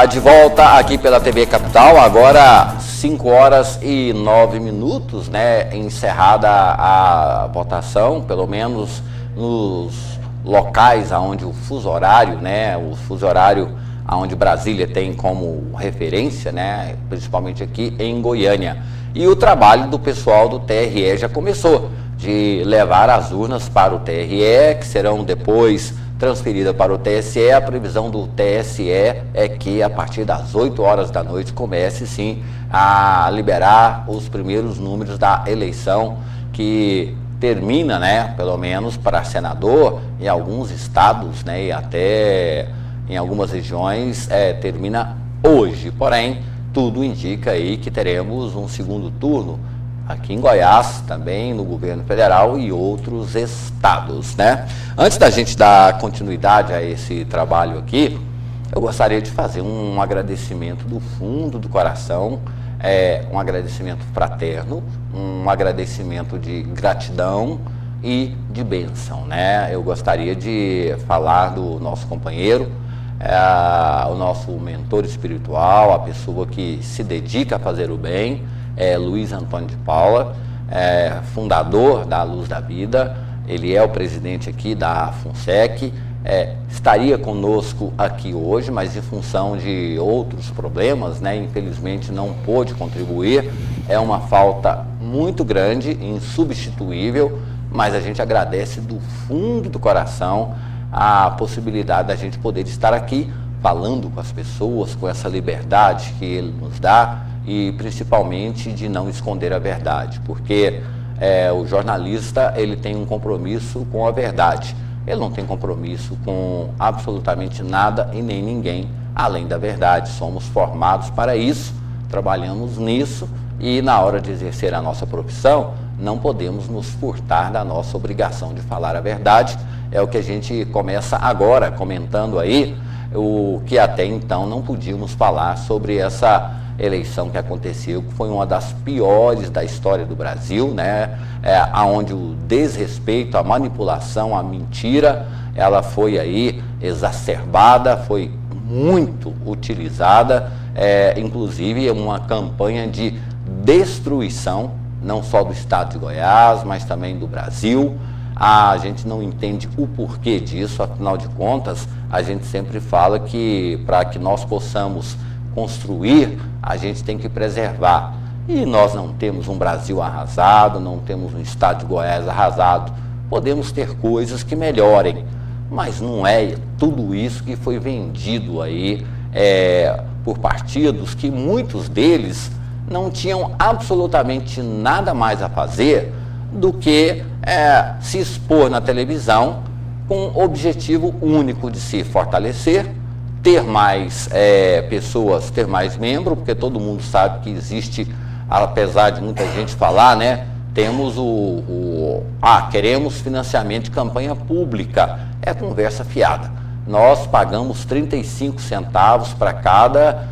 De volta aqui pela TV Capital, agora 5 horas e 9 minutos, né? Encerrada a votação, pelo menos nos locais onde o fuso horário, né? O fuso horário onde Brasília tem como referência, né? Principalmente aqui em Goiânia. E o trabalho do pessoal do TRE já começou, de levar as urnas para o TRE, que serão depois transferida para o TSE. A previsão do TSE é que a partir das 8 horas da noite comece sim a liberar os primeiros números da eleição, que termina, né, pelo menos para senador em alguns estados, né, e até em algumas regiões termina hoje. Porém, tudo indica aí que teremos um segundo turno aqui em Goiás, também no governo federal e outros estados, né? Antes da gente dar continuidade a esse trabalho aqui, eu gostaria de fazer um agradecimento do fundo do coração, um agradecimento fraterno, um agradecimento de gratidão e de bênção, né? Eu gostaria de falar do nosso companheiro, o nosso mentor espiritual, a pessoa que se dedica a fazer o bem, Luiz Antônio de Paula, fundador da Luz da Vida. Ele é o presidente aqui da FUNSEC, estaria conosco aqui hoje, mas em função de outros problemas, né, infelizmente não pôde contribuir. É uma falta muito grande, insubstituível, mas a gente agradece do fundo do coração a possibilidade da gente poder estar aqui falando com as pessoas, com essa liberdade que ele nos dá, e principalmente de não esconder a verdade, porque o jornalista, ele tem um compromisso com a verdade, ele não tem compromisso com absolutamente nada e nem ninguém além da verdade. Somos formados para isso, trabalhamos nisso, e na hora de exercer a nossa profissão não podemos nos furtar da nossa obrigação de falar a verdade. É o que a gente começa agora comentando aí, o que até então não podíamos falar sobre essa eleição que aconteceu, que foi uma das piores da história do Brasil, né? Onde o desrespeito, a manipulação, a mentira, ela foi aí exacerbada, foi muito utilizada, inclusive uma campanha de destruição, não só do estado de Goiás, mas também do Brasil. A gente não entende o porquê disso, afinal de contas, a gente sempre fala que para que nós possamos construir, a gente tem que preservar. E nós não temos um Brasil arrasado, não temos um estado de Goiás arrasado. Podemos ter coisas que melhorem, mas não é tudo isso que foi vendido aí por partidos que muitos deles não tinham absolutamente nada mais a fazer do que se expor na televisão com o objetivo único de se fortalecer, ter mais pessoas, ter mais membros, porque todo mundo sabe que existe, apesar de muita gente falar, né? Temos queremos financiamento de campanha pública. É conversa fiada. Nós pagamos 35 centavos para cada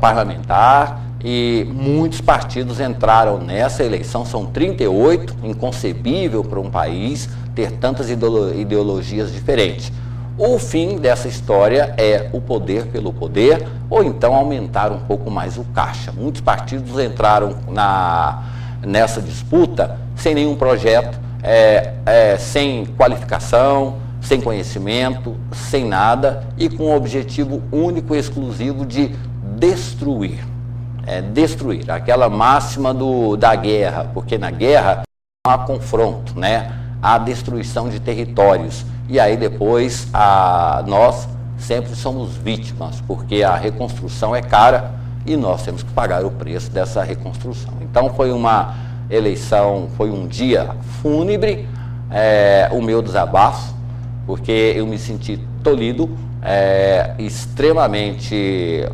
parlamentar, e muitos partidos entraram nessa eleição, são 38, inconcebível para um país ter tantas ideologias diferentes. O fim dessa história é o poder pelo poder, ou então aumentar um pouco mais o caixa. Muitos partidos entraram nessa disputa sem nenhum projeto, sem qualificação, sem conhecimento, sem nada, e com o objetivo único e exclusivo de destruir. Destruir, aquela máxima da guerra, porque na guerra há confronto, né? Há destruição de territórios. E aí depois nós sempre somos vítimas, porque a reconstrução é cara e nós temos que pagar o preço dessa reconstrução. Então foi uma eleição, foi um dia fúnebre, o meu desabafo, porque eu me senti tolhido, extremamente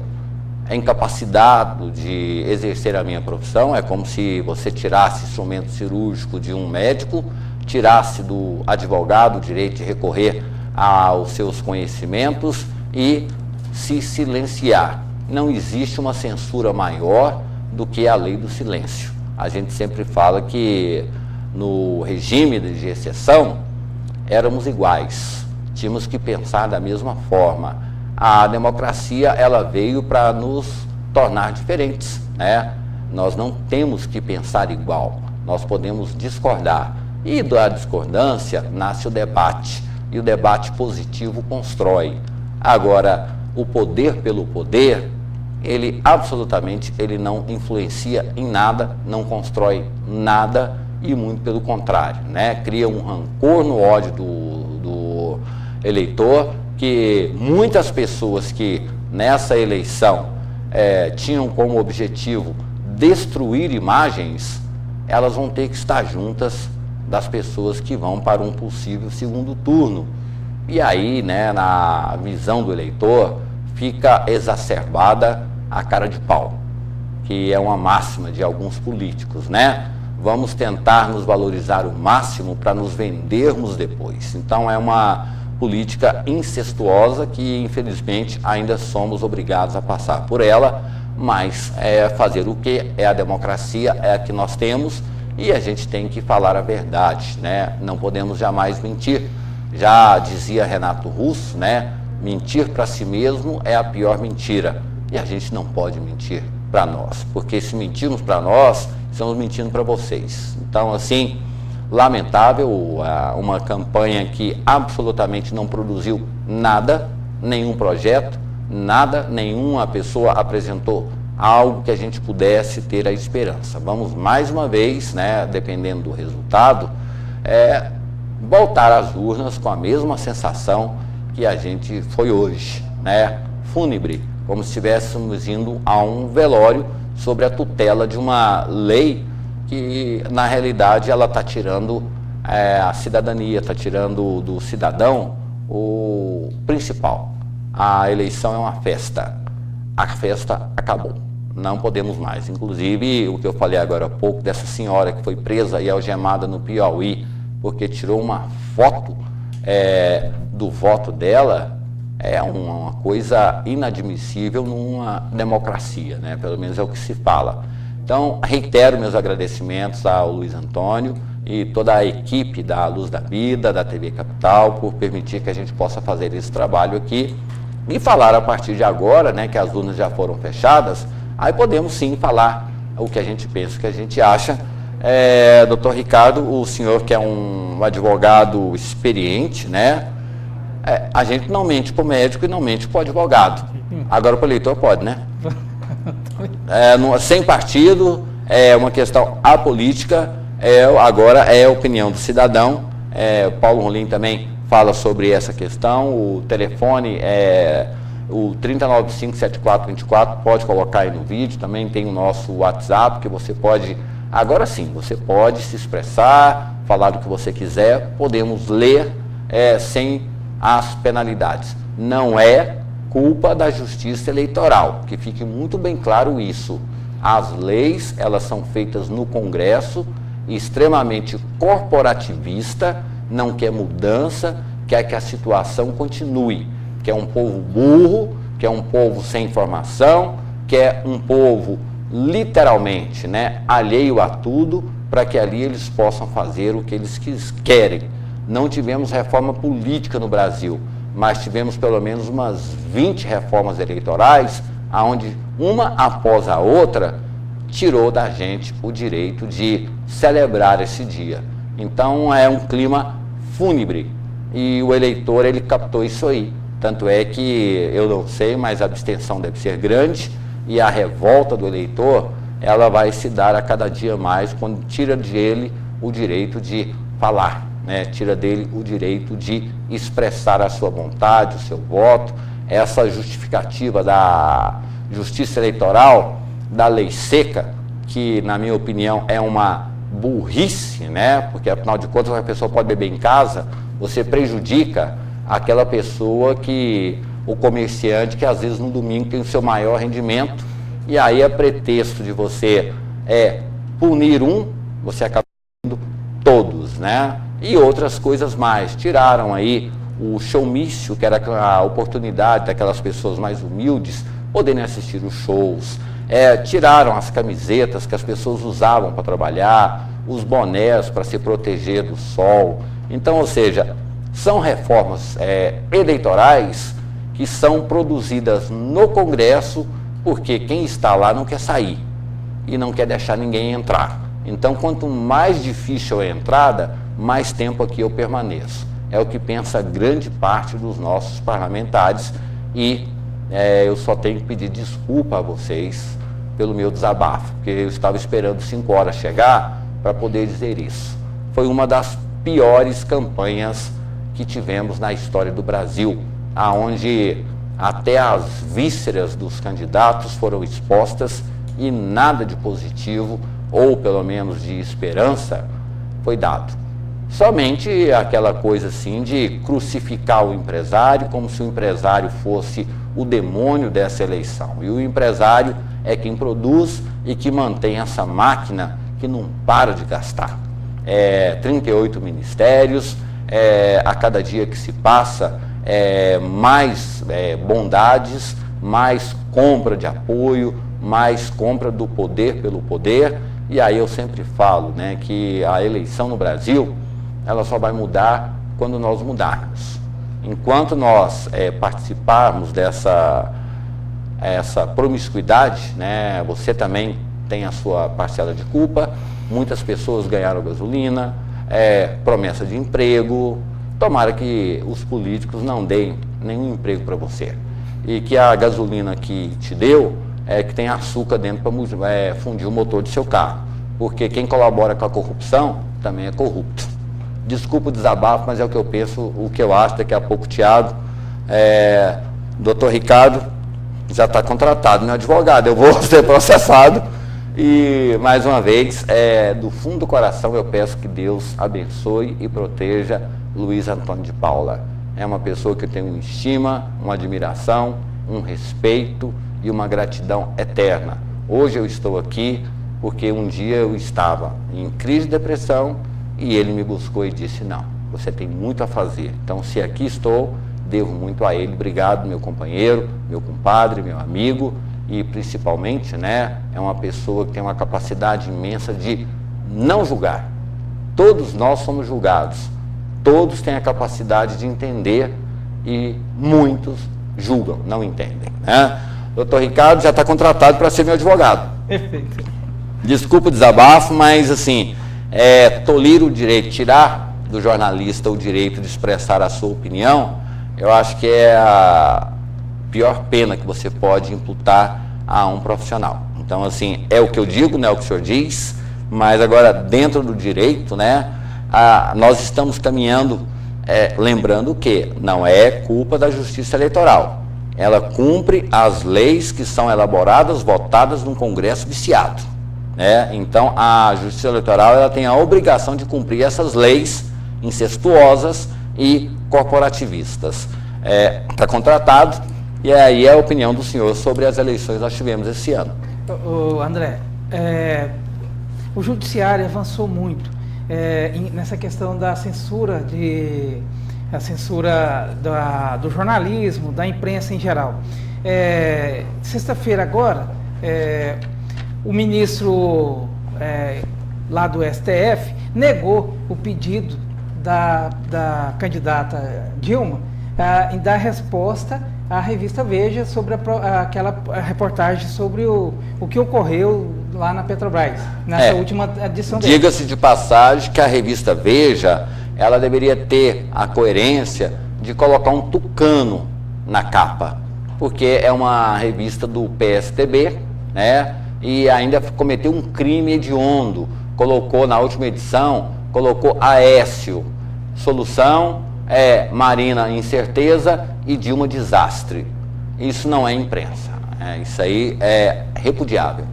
incapacitado de exercer a minha profissão. É como se você tirasse instrumento cirúrgico de um médico, tirasse do advogado o direito de recorrer aos seus conhecimentos e se silenciar. Não existe uma censura maior do que a lei do silêncio. A gente sempre fala que no regime de exceção éramos iguais, tínhamos que pensar da mesma forma. a democracia ela veio para nos tornar diferentes, né? Nós não temos que pensar igual, nós podemos discordar. E da discordância nasce o debate, e o debate positivo constrói. Agora, o poder pelo poder, ele absolutamente ele não influencia em nada, não constrói nada e muito pelo contrário, né? Cria um rancor no ódio do eleitor, que muitas pessoas que nessa eleição tinham como objetivo destruir imagens, elas vão ter que estar juntas das pessoas que vão para um possível segundo turno. E aí, né, na visão do eleitor, fica exacerbada a cara de pau, que é uma máxima de alguns políticos, né? Vamos tentar nos valorizar o máximo para nos vendermos depois. Então é uma política incestuosa que, infelizmente, ainda somos obrigados a passar por ela, mas fazer o que? É a democracia, é a que nós temos, e a gente tem que falar a verdade, né? Não podemos jamais mentir. Já dizia Renato Russo, né? Mentir para si mesmo é a pior mentira. E a gente não pode mentir para nós, porque se mentirmos para nós, estamos mentindo para vocês. Então, assim, lamentável, uma campanha que absolutamente não produziu nada, nenhum projeto, nada, nenhuma pessoa apresentou algo que a gente pudesse ter a esperança. Vamos mais uma vez, né, dependendo do resultado, voltar às urnas com a mesma sensação que a gente foi hoje, né, fúnebre, como se estivéssemos indo a um velório sobre a tutela de uma lei que, na realidade, ela está tirando a cidadania, está tirando do cidadão o principal. A eleição é uma festa. A festa acabou. Não podemos mais. Inclusive, o que eu falei agora há pouco, dessa senhora que foi presa e algemada no Piauí, porque tirou uma foto do voto dela, é uma coisa inadmissível numa democracia, né? Pelo menos é o que se fala. Então, reitero meus agradecimentos ao Luiz Antônio e toda a equipe da Luz da Vida, da TV Capital, por permitir que a gente possa fazer esse trabalho aqui e falar a partir de agora, né, que as urnas já foram fechadas, aí podemos sim falar o que a gente pensa, o que a gente acha. Doutor Ricardo, o senhor que é um advogado experiente, né? A gente não mente para o médico e não mente para o advogado. Agora para o eleitor pode, né? Sem partido, é uma questão apolítica, agora é a opinião do cidadão. Paulo Rolim também fala sobre essa questão. O telefone é o 3095-7424, pode colocar aí no vídeo. Também tem o nosso WhatsApp, que você pode, agora sim, você pode se expressar, falar do que você quiser, podemos ler sem as penalidades. Não é culpa da Justiça Eleitoral, que fique muito bem claro isso. As leis, elas são feitas no Congresso, extremamente corporativista, não quer mudança, quer que a situação continue, quer um povo burro, quer um povo sem informação, quer um povo literalmente, né, alheio a tudo, para que ali eles possam fazer o que eles querem. Não tivemos reforma política no Brasil, mas tivemos pelo menos umas 20 reformas eleitorais, onde uma após a outra tirou da gente o direito de celebrar esse dia. Então é um clima fúnebre e o eleitor ele captou isso aí. Tanto é que eu não sei, mas a abstenção deve ser grande e a revolta do eleitor ela vai se dar a cada dia mais quando tira dele o direito de falar. Tira dele o direito de expressar a sua vontade, o seu voto. Essa justificativa da Justiça Eleitoral, da lei seca, que na minha opinião é uma burrice, né? Porque afinal de contas a pessoa pode beber em casa, você prejudica aquela pessoa o comerciante que às vezes no domingo tem o seu maior rendimento, e aí a pretexto de você punir você acaba punir todos, né? E outras coisas mais. Tiraram aí o showmício, que era a oportunidade daquelas pessoas mais humildes poderem assistir os shows. Tiraram as camisetas que as pessoas usavam para trabalhar, os bonés para se proteger do sol. Então, ou seja, são reformas eleitorais que são produzidas no Congresso, porque quem está lá não quer sair e não quer deixar ninguém entrar. Então, quanto mais difícil a entrada, mais tempo aqui eu permaneço. É o que pensa grande parte dos nossos parlamentares e eu só tenho que pedir desculpa a vocês pelo meu desabafo, porque eu estava esperando 5 horas chegar para poder dizer isso. Foi uma das piores campanhas que tivemos na história do Brasil, aonde até as vísceras dos candidatos foram expostas e nada de positivo, ou pelo menos de esperança, foi dado. Somente aquela coisa assim de crucificar o empresário como se o empresário fosse o demônio dessa eleição. E o empresário é quem produz e que mantém essa máquina que não para de gastar. 38 ministérios, a cada dia que se passa, mais bondades, mais compra de apoio, mais compra do poder pelo poder. E aí eu sempre falo, né, que a eleição no Brasil, ela só vai mudar quando nós mudarmos. Enquanto nós participarmos dessa promiscuidade, né, você também tem a sua parcela de culpa. Muitas pessoas ganharam gasolina, promessa de emprego. Tomara que os políticos não deem nenhum emprego para você. E que a gasolina que te deu, que tem açúcar dentro para fundir o motor do seu carro. Porque quem colabora com a corrupção também é corrupto. Desculpa o desabafo, mas é o que eu penso, o que eu acho. Daqui a pouco o Thiago, doutor Ricardo, já está contratado, meu advogado. Eu vou ser processado. E, mais uma vez, do fundo do coração, eu peço que Deus abençoe e proteja Luiz Antônio de Paula. É uma pessoa que eu tenho uma estima, uma admiração, um respeito e uma gratidão eterna. Hoje eu estou aqui porque um dia eu estava em crise de depressão e ele me buscou e disse, não, você tem muito a fazer. Então, se aqui estou, devo muito a ele. Obrigado, meu companheiro, meu compadre, meu amigo. E principalmente, né, é uma pessoa que tem uma capacidade imensa de não julgar. Todos nós somos julgados. Todos têm a capacidade de entender e muitos julgam, não entendem, né? Doutor Ricardo já está contratado para ser meu advogado. Perfeito. Desculpa o desabafo, mas assim, tolir o direito, tirar do jornalista o direito de expressar a sua opinião, eu acho que é a pior pena que você pode imputar a um profissional. Então, assim, é o que eu digo, não é o que o senhor diz, mas agora, dentro do direito, né, nós estamos caminhando, lembrando que não é culpa da Justiça Eleitoral. Ela cumpre as leis que são elaboradas, votadas num Congresso viciado, né? Então, a Justiça Eleitoral, ela tem a obrigação de cumprir essas leis incestuosas e corporativistas. Está contratado. E aí é a opinião do senhor sobre as eleições que nós tivemos esse ano. André, o judiciário avançou muito nessa questão da censura, do jornalismo, da imprensa em geral. Sexta-feira agora, o ministro lá do STF negou o pedido da candidata Dilma em dar resposta à revista Veja sobre aquela reportagem sobre o que ocorreu lá na Petrobras, nessa última edição dele. Diga-se de passagem que a revista Veja, ela deveria ter a coerência de colocar um tucano na capa, porque é uma revista do PSDB, né? E ainda cometeu um crime hediondo. Colocou na última edição, colocou Aécio, solução, Marina, incerteza, e Dilma, desastre. Isso não é imprensa. Isso aí é repudiável.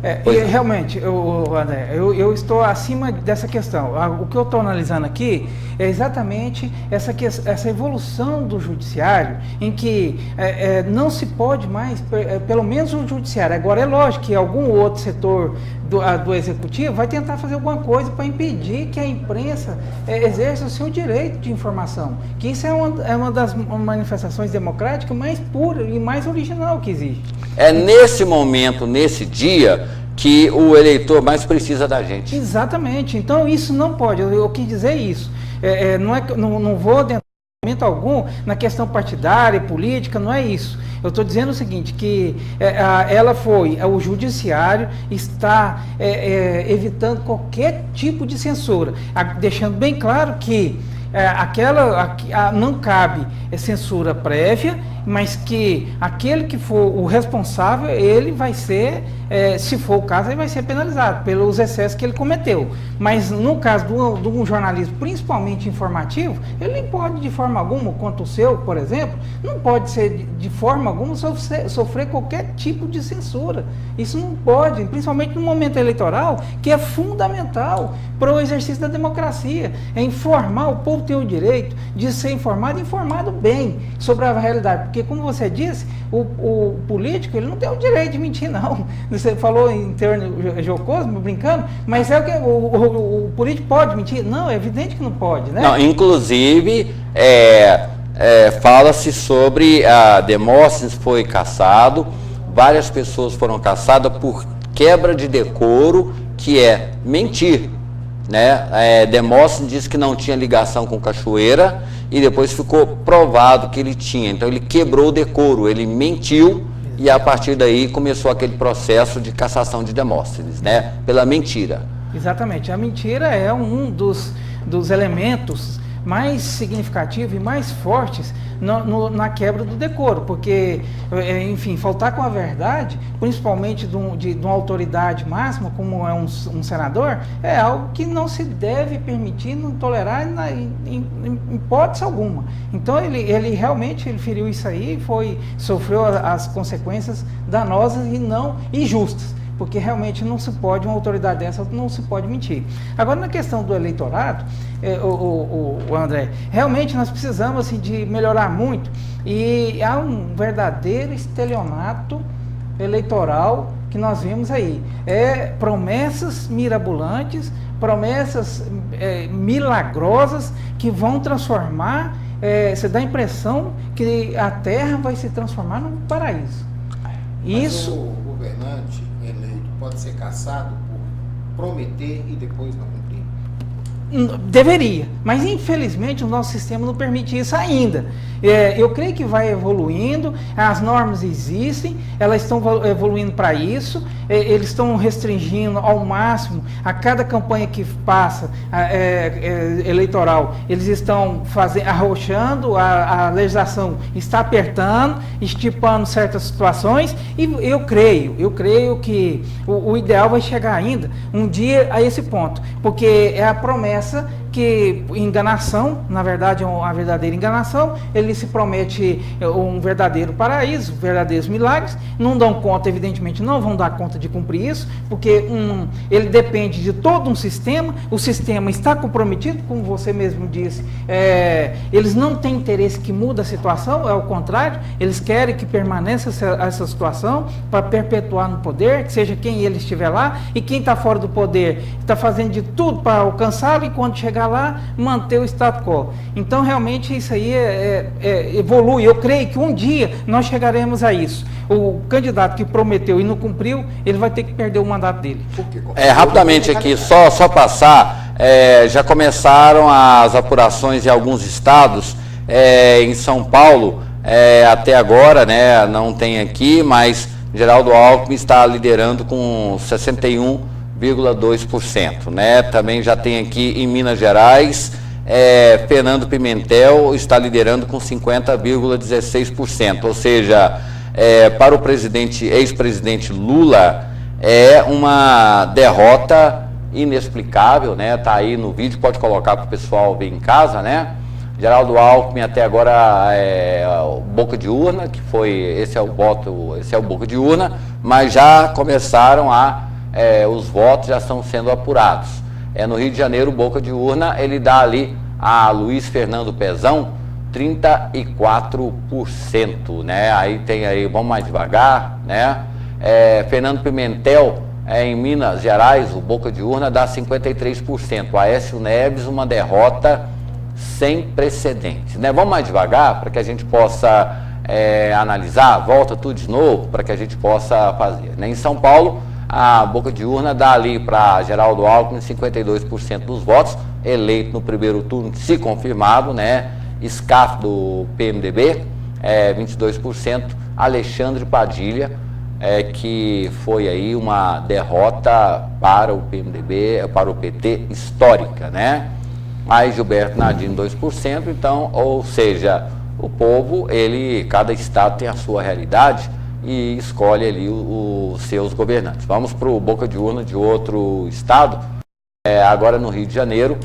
Realmente, André, eu estou acima dessa questão. O que eu estou analisando aqui é exatamente essa evolução do judiciário, em que não se pode mais, pelo menos o judiciário. Agora, é lógico que algum outro setor do executivo vai tentar fazer alguma coisa para impedir que a imprensa exerça o seu direito de informação. Que isso é uma das manifestações democráticas mais puras e mais original que existe. É nesse momento, nesse dia, que o eleitor mais precisa da gente. Exatamente. Então, isso não pode. Eu quis dizer isso. Não vou dentro momento algum, na questão partidária, política, não é isso. Eu estou dizendo o seguinte, que o judiciário está evitando qualquer tipo de censura, deixando bem claro que não cabe censura prévia, mas que aquele que for o responsável, ele vai ser, se for o caso, ele vai ser penalizado pelos excessos que ele cometeu. Mas no caso de um jornalismo, principalmente informativo, ele não pode de forma alguma, quanto o seu, por exemplo, não pode ser de forma alguma sofrer qualquer tipo de censura. Isso não pode, principalmente no momento eleitoral, que é fundamental para o exercício da democracia. É informar, o povo tem o direito de ser informado e informado bem sobre a realidade. Porque, como você disse, o político, ele não tem o direito de mentir, não. Você falou em termos jocoso, brincando, mas é o que o político pode mentir? Não, é evidente que não pode, né? Não, inclusive, fala-se sobre a Demóstenes foi cassado, várias pessoas foram cassadas por quebra de decoro, que é mentir, né? Demóstenes disse que não tinha ligação com Cachoeira e depois ficou provado que ele tinha. Então ele quebrou o decoro, ele mentiu e a partir daí começou aquele processo de cassação de Demóstenes, né? Pela mentira. Exatamente. A mentira é um dos elementos mais significativos e mais fortes na quebra do decoro, porque, enfim, faltar com a verdade, principalmente de uma autoridade máxima, como é um senador, é algo que não se deve permitir, não tolerar em hipótese alguma. Então, ele realmente feriu isso aí e sofreu as consequências danosas e não injustas. Porque realmente não se pode, uma autoridade dessa não se pode mentir. Agora, na questão do eleitorado, o André, realmente nós precisamos assim, de melhorar muito, e há um verdadeiro estelionato eleitoral que nós vimos aí. Promessas mirabolantes, promessas milagrosas que vão transformar, você dá a impressão que a terra vai se transformar num paraíso. Mas o governante eleito pode ser cassado por prometer e depois não cumprir? Deveria, mas infelizmente o nosso sistema não permite isso ainda. Eu creio que vai evoluindo, as normas existem, elas estão evoluindo para isso, eles estão restringindo ao máximo a cada campanha que passa eleitoral, eles estão arrochando, a legislação está apertando, estipando certas situações, e eu creio que o ideal vai chegar ainda um dia a esse ponto, porque é a promessa que enganação, na verdade é uma verdadeira enganação, ele se promete um verdadeiro paraíso, verdadeiros milagres, não dão conta, evidentemente não vão dar conta de cumprir isso, porque ele depende de todo um sistema, o sistema está comprometido, como você mesmo disse, eles não têm interesse que mude a situação, é o contrário, eles querem que permaneça essa situação, para perpetuar no poder, que seja quem ele estiver lá, e quem está fora do poder está fazendo de tudo para alcançá-lo, e quando chegar lá, manter o status quo. Então, realmente, isso aí evolui. Eu creio que um dia nós chegaremos a isso. O candidato que prometeu e não cumpriu, ele vai ter que perder o mandato dele. Rapidamente aqui, só passar, já começaram as apurações em alguns estados, em São Paulo, até agora, né, não tem aqui, mas Geraldo Alckmin está liderando com 61,2%, né? Também já tem aqui em Minas Gerais, Fernando Pimentel está liderando com 50,16%, ou seja, para o ex-presidente Lula, é uma derrota inexplicável, né? Tá aí no vídeo, pode colocar para o pessoal ver em casa, né? Geraldo Alckmin até agora boca de urna, esse é o boca de urna, mas já começaram os votos já estão sendo apurados. No Rio de Janeiro, boca de urna, ele dá ali a Luiz Fernando Pezão 34%, né? Aí tem aí, vamos mais devagar, né? Fernando Pimentel, em Minas Gerais, o boca de urna dá 53%. Aécio Neves, uma derrota sem precedentes, né? Vamos mais devagar para que a gente possa analisar, volta tudo de novo para que a gente possa fazer, né? Em São Paulo, a boca de urna dá ali para Geraldo Alckmin 52% dos votos, eleito no primeiro turno, se confirmado, né? SCAF do PMDB, 22%, Alexandre Padilha, que foi aí uma derrota para o PMDB, para o PT histórica, né? Aí Gilberto Nadino 2%, então, ou seja, o povo, cada estado tem a sua realidade e escolhe ali os seus governantes. Vamos para o boca de urna de outro estado, agora no Rio de Janeiro,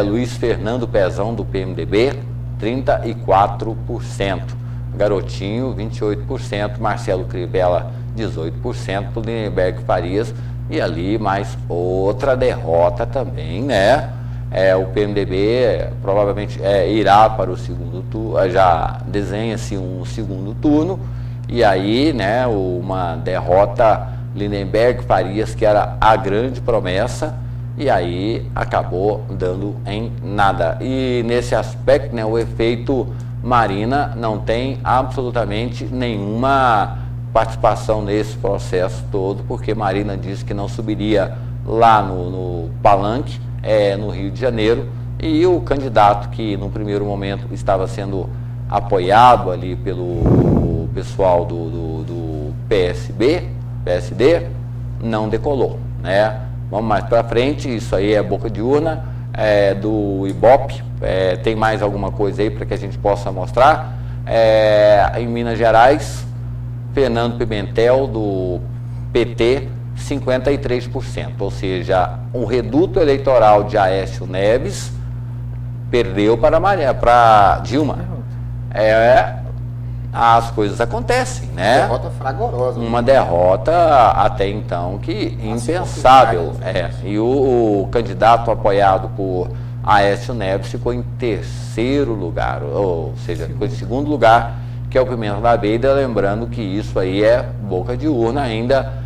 Luiz Fernando Pezão do PMDB, 34%, Garotinho 28%, Marcelo Crivella 18%, Lindenberg Farias, e ali mais outra derrota também, né? O PMDB provavelmente irá para o segundo turno, já desenha-se um segundo turno, e aí, né, uma derrota, Lindenberg Farias, que era a grande promessa, e aí acabou dando em nada. E nesse aspecto, né, o efeito Marina não tem absolutamente nenhuma participação nesse processo todo, porque Marina disse que não subiria lá no palanque, no Rio de Janeiro, e o candidato que no primeiro momento estava sendo apoiado ali pelo pessoal do PSD, não decolou, né? Vamos mais para frente, isso aí é boca de urna, do Ibope, tem mais alguma coisa aí para que a gente possa mostrar? Em Minas Gerais, Fernando Pimentel do PT, 53%, ou seja, o reduto eleitoral de Aécio Neves perdeu para Dilma. As coisas acontecem, né? Derrota fragorosa. Uma derrota até então que impensável. E o candidato apoiado por Aécio Neves ficou em terceiro lugar, ou seja, ficou em segundo lugar, que é o Pimenta da Beira, lembrando que isso aí é boca de urna ainda.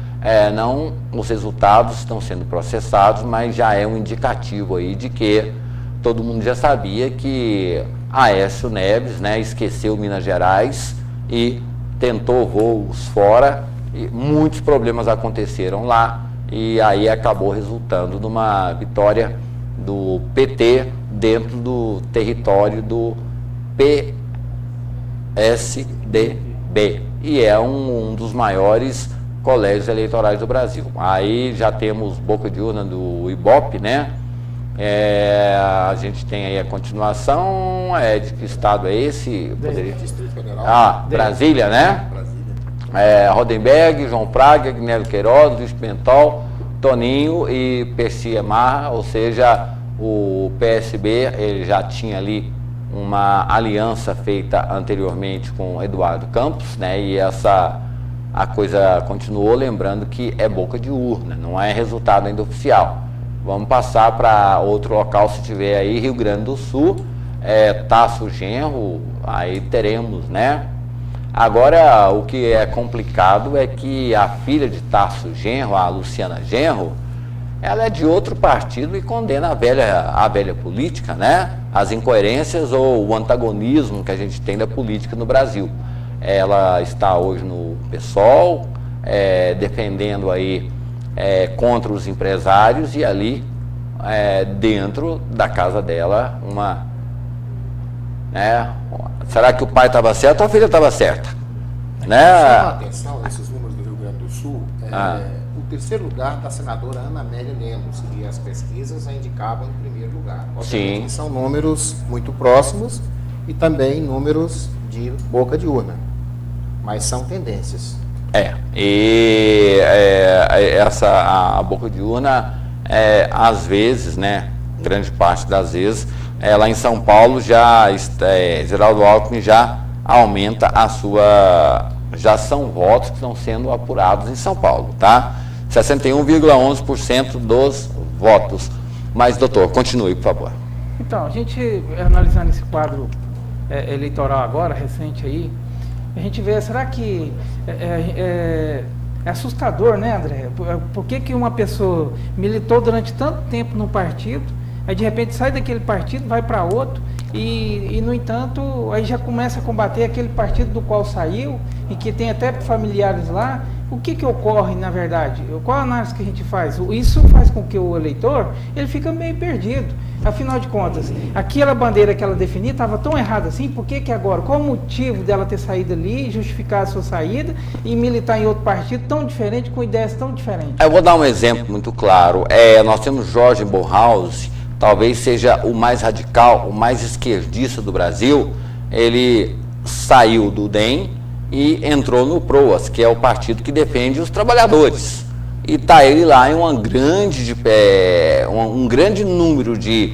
Não, os resultados estão sendo processados, mas já é um indicativo aí de que todo mundo já sabia que Aécio Neves, né, esqueceu Minas Gerais e tentou voos fora, e muitos problemas aconteceram lá, e aí acabou resultando numa vitória do PT dentro do território do PSDB, e é um dos maiores colégios eleitorais do Brasil. Aí já temos boca de urna do Ibope, né? A gente tem aí a continuação, de que estado é esse? Distrito Federal. Brasília, né? Brasília. Rodenberg, João Praga, Guilherme Queiroz, Luiz Pimentel, Toninho e Percy Emarra, ou seja, o PSB, ele já tinha ali uma aliança feita anteriormente com Eduardo Campos, né? E a coisa continuou, lembrando que é boca de urna, não é resultado ainda oficial. Vamos passar para outro local, se tiver aí, Rio Grande do Sul, Tasso Genro, aí teremos, né? Agora, o que é complicado é que a filha de Tasso Genro, a Luciana Genro, ela é de outro partido e condena a velha política, né? As incoerências ou o antagonismo que a gente tem da política no Brasil. Ela está hoje no PSOL, defendendo aí contra os empresários, e ali dentro da casa dela será que o pai estava certo ou a filha estava certa? Né? Chama a atenção esses números do Rio Grande do Sul. O terceiro lugar da senadora Ana Amélia Lemos, e as pesquisas a indicavam em primeiro lugar. Sim. São números muito próximos e também números de boca de urna, mas são tendências. A boca de urna, às vezes, né, grande parte das vezes, lá em São Paulo, Geraldo Alckmin já aumenta já são votos que estão sendo apurados em São Paulo, tá? 61,11% dos votos. Mas, doutor, continue, por favor. Então, a gente, analisando esse quadro eleitoral agora, recente aí, a gente vê, será que é assustador, né, André? Por que uma pessoa militou durante tanto tempo num partido, aí de repente sai daquele partido, vai para outro, e no entanto, aí já começa a combater aquele partido do qual saiu, e que tem até familiares lá? O que ocorre, na verdade? Qual a análise que a gente faz? Isso faz com que o eleitor, ele fica meio perdido. Afinal de contas, aquela bandeira que ela definia estava tão errada assim, por que agora? Qual o motivo dela ter saído ali, justificar a sua saída e militar em outro partido tão diferente, com ideias tão diferentes? Eu vou dar um exemplo muito claro. Nós temos Jorge Bornhaus, talvez seja o mais radical, o mais esquerdista do Brasil. Ele saiu do DEM e entrou no PROAS, que é o partido que defende os trabalhadores. E está ele lá em um grande número de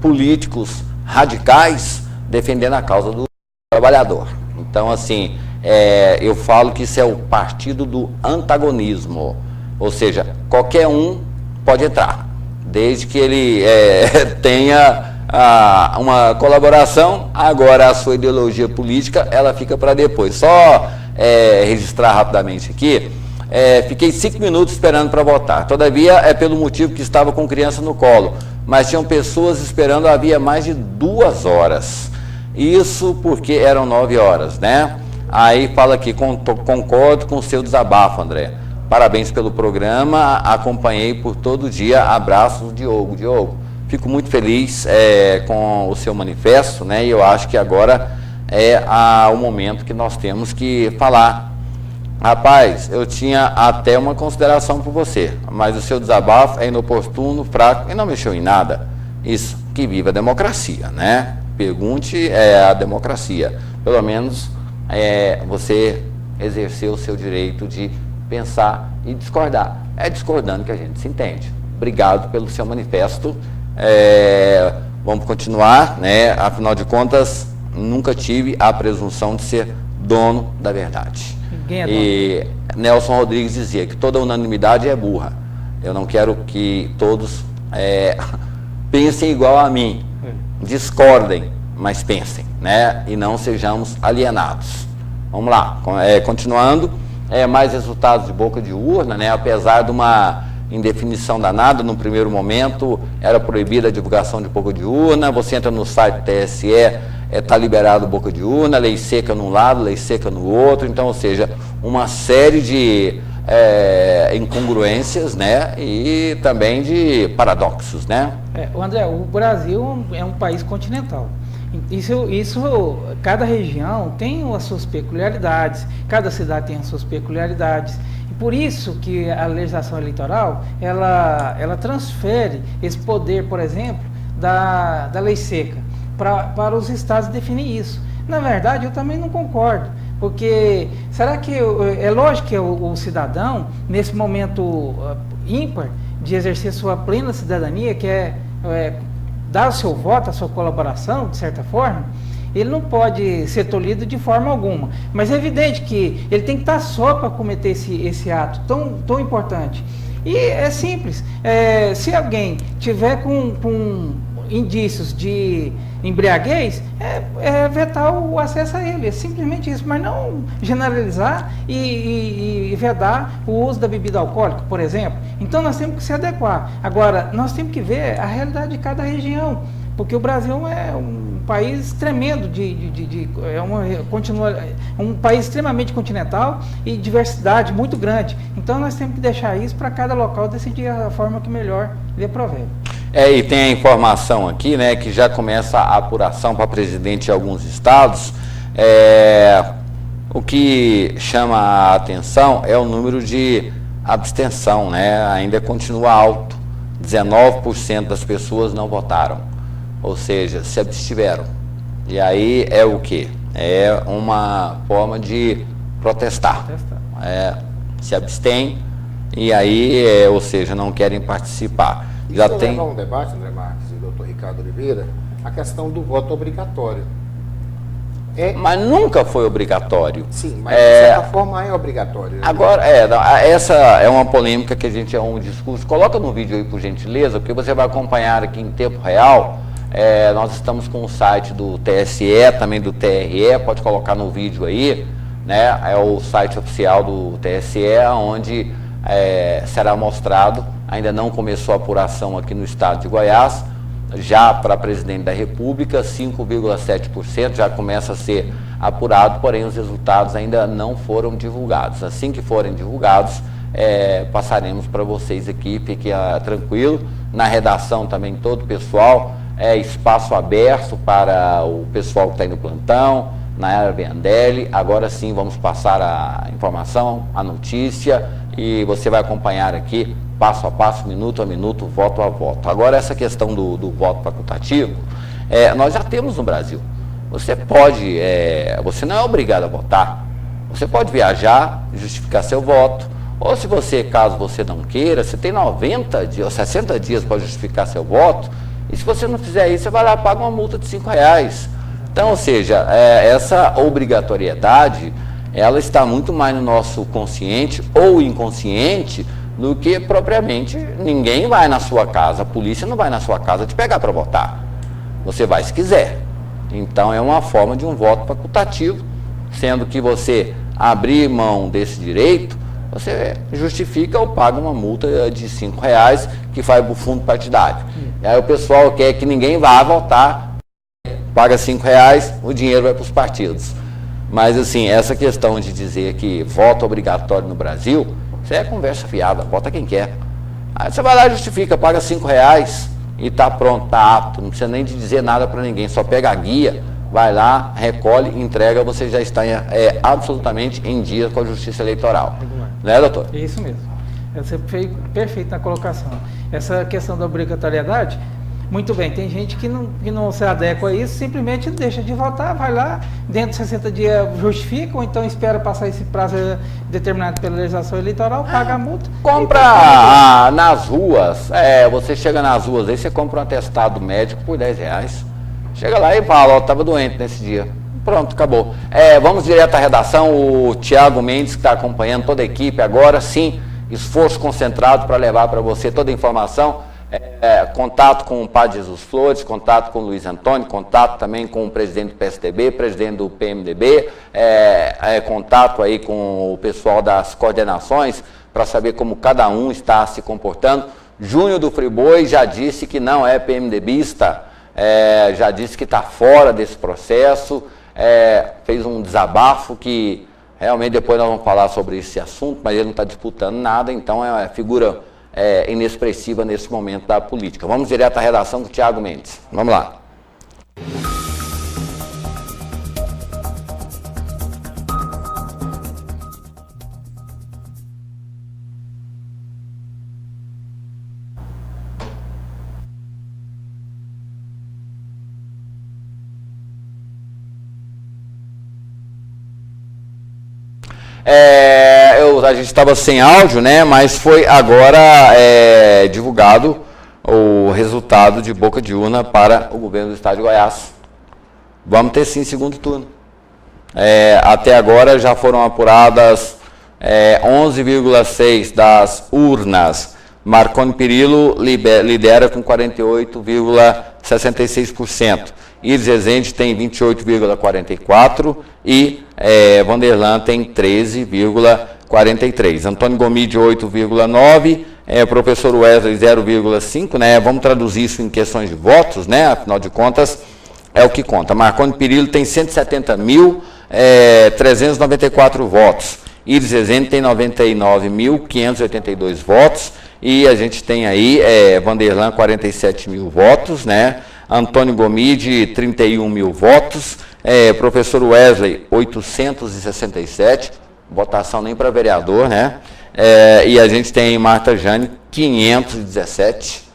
políticos radicais defendendo a causa do trabalhador. Então, assim, eu falo que isso é o partido do antagonismo, ou seja, qualquer um pode entrar, desde que ele tenha uma colaboração. Agora, a sua ideologia política, ela fica para depois. Só registrar rapidamente aqui. Fiquei 5 minutos esperando para votar. Todavia, é pelo motivo que estava com criança no colo. Mas tinham pessoas esperando havia mais de 2 horas. Isso porque eram 9 horas, né? Aí fala aqui, concordo com o seu desabafo, André. Parabéns pelo programa, acompanhei por todo dia. Abraços, Diogo. Diogo, fico muito feliz com o seu manifesto, né? E eu acho que agora é o momento que nós temos que falar. Rapaz, eu tinha até uma consideração por você, mas o seu desabafo é inoportuno, fraco e não mexeu em nada. Isso, que viva a democracia, né? Pergunte a democracia. Pelo menos você exerceu o seu direito de pensar e discordar. É discordando que a gente se entende. Obrigado pelo seu manifesto. Vamos continuar, né? Afinal de contas, nunca tive a presunção de ser dono da verdade. E Nelson Rodrigues dizia que toda unanimidade é burra. Eu não quero que todos pensem igual a mim, discordem, mas pensem, né? E não sejamos alienados. Vamos lá, continuando, mais resultados de boca de urna, né? Apesar de uma indefinição danada, no primeiro momento era proibida a divulgação de boca de urna. Você entra no site do TSE, está liberado boca de urna, lei seca num lado, lei seca no outro. Então, ou seja, uma série de incongruências, né? E também de paradoxos, né? André, o Brasil é um país continental. Isso, cada região tem as suas peculiaridades, cada cidade tem as suas peculiaridades. E por isso que a legislação eleitoral, ela transfere esse poder, por exemplo, da lei seca para os estados definir isso. Na verdade, eu também não concordo, porque será que é lógico que o cidadão, nesse momento ímpar de exercer sua plena cidadania, que é dar o seu voto, a sua colaboração, de certa forma, ele não pode ser tolhido de forma alguma. Mas é evidente que ele tem que estar só para cometer esse ato tão importante. E é simples, se alguém tiver com indícios de embriaguez, vetar o acesso a ele, é simplesmente isso, mas não generalizar e vedar o uso da bebida alcoólica, por exemplo. Então nós temos que se adequar. Agora, nós temos que ver a realidade de cada região, porque o Brasil é um país tremendo, um país extremamente continental e diversidade muito grande. Então nós temos que deixar isso para cada local decidir a forma que melhor lhe aprover. E tem a informação aqui, né, que já começa a apuração para presidente de alguns estados. O que chama a atenção é o número de abstenção, né, ainda continua alto. 19% das pessoas não votaram, ou seja, se abstiveram. E aí é o quê? É uma forma de protestar. Se abstém e aí, ou seja, não querem participar. Já tem um debate, André Marques e o doutor Ricardo Oliveira, a questão do voto obrigatório. Mas nunca foi obrigatório. Sim, mas de certa forma é obrigatório. Né? Agora, essa é uma polêmica que a gente um discurso. Coloca no vídeo aí, por gentileza, porque você vai acompanhar aqui em tempo real. Nós estamos com o site do TSE, também do TRE, pode colocar no vídeo aí, né? É o site oficial do TSE, onde será mostrado. Ainda não começou a apuração aqui no estado de Goiás, já para presidente da República, 5,7% já começa a ser apurado, porém os resultados ainda não foram divulgados. Assim que forem divulgados, passaremos para vocês aqui, fique tranquilo, na redação também todo o pessoal, espaço aberto para o pessoal que está aí no plantão, na área Vendelli. Agora sim vamos passar a informação, a notícia, e você vai acompanhar aqui passo a passo, minuto a minuto, voto a voto. Agora essa questão do voto facultativo, nós já temos no Brasil. Você pode, você não é obrigado a votar, você pode viajar, justificar seu voto, ou se você, caso você não queira, você tem 90 dias ou 60 dias para justificar seu voto, e se você não fizer isso, você vai lá e paga uma multa de R$5. Então, ou seja, essa obrigatoriedade, ela está muito mais no nosso consciente ou inconsciente do que propriamente ninguém vai na sua casa, a polícia não vai na sua casa te pegar para votar. Você vai se quiser. Então, é uma forma de um voto facultativo, sendo que você abrir mão desse direito, você justifica ou paga uma multa de R$5 que vai para o fundo partidário. E aí o pessoal quer que ninguém vá votar, paga R$5, o dinheiro vai para os partidos. Mas assim, essa questão de dizer que voto obrigatório no Brasil, isso é conversa fiada, vota quem quer. Aí você vai lá e justifica, paga R$5 e está pronto, está apto, não precisa nem de dizer nada para ninguém, só pega a guia, vai lá, recolhe, entrega, você já está absolutamente em dia com a Justiça Eleitoral. Né, doutor? Isso mesmo. Você foi perfeito na colocação. Essa questão da obrigatoriedade, muito bem, tem gente que não se adequa a isso, simplesmente deixa de votar, vai lá, dentro de 60 dias justifica, ou então espera passar esse prazo determinado pela legislação eleitoral, paga a multa. Compra nas ruas, você chega nas ruas aí, você compra um atestado médico por R$10. Chega lá e fala, estava doente nesse dia. Pronto, acabou. Vamos direto à redação, o Tiago Mendes, que está acompanhando toda a equipe agora, sim, esforço concentrado para levar para você toda a informação. Contato com o Padre Jesus Flores, contato com o Luiz Antônio, contato também com o presidente do PSDB, presidente do PMDB, contato aí com o pessoal das coordenações para saber como cada um está se comportando. Júnior do Friboi já disse que não é PMDBista, já disse que está fora desse processo, fez um desabafo que realmente depois nós vamos falar sobre esse assunto, mas ele não está disputando nada, então é uma figura inexpressiva nesse momento da política. Vamos direto à redação com o Tiago Mendes. Vamos lá. A gente estava sem áudio, né? Mas foi agora divulgado o resultado de boca de urna para o governo do estado de Goiás. Vamos ter sim segundo turno. Até agora já foram apuradas 11,6% das urnas. Marconi Perillo lidera com 48,66%. Iris Rezende tem 28,44% e Vanderlan tem 13,43%. Antônio Gomide 8,9%, professor Wesley 0,5%, né? Vamos traduzir isso em questões de votos, né? Afinal de contas, é o que conta. Marconi Perillo tem 170.394 votos. Iris Rezende tem 99.582 votos. E a gente tem aí Vanderlan 47 mil votos, né? Antônio Gomide 31 mil votos. Professor Wesley 867, votação nem para vereador, né? E a gente tem Marta Jane 517,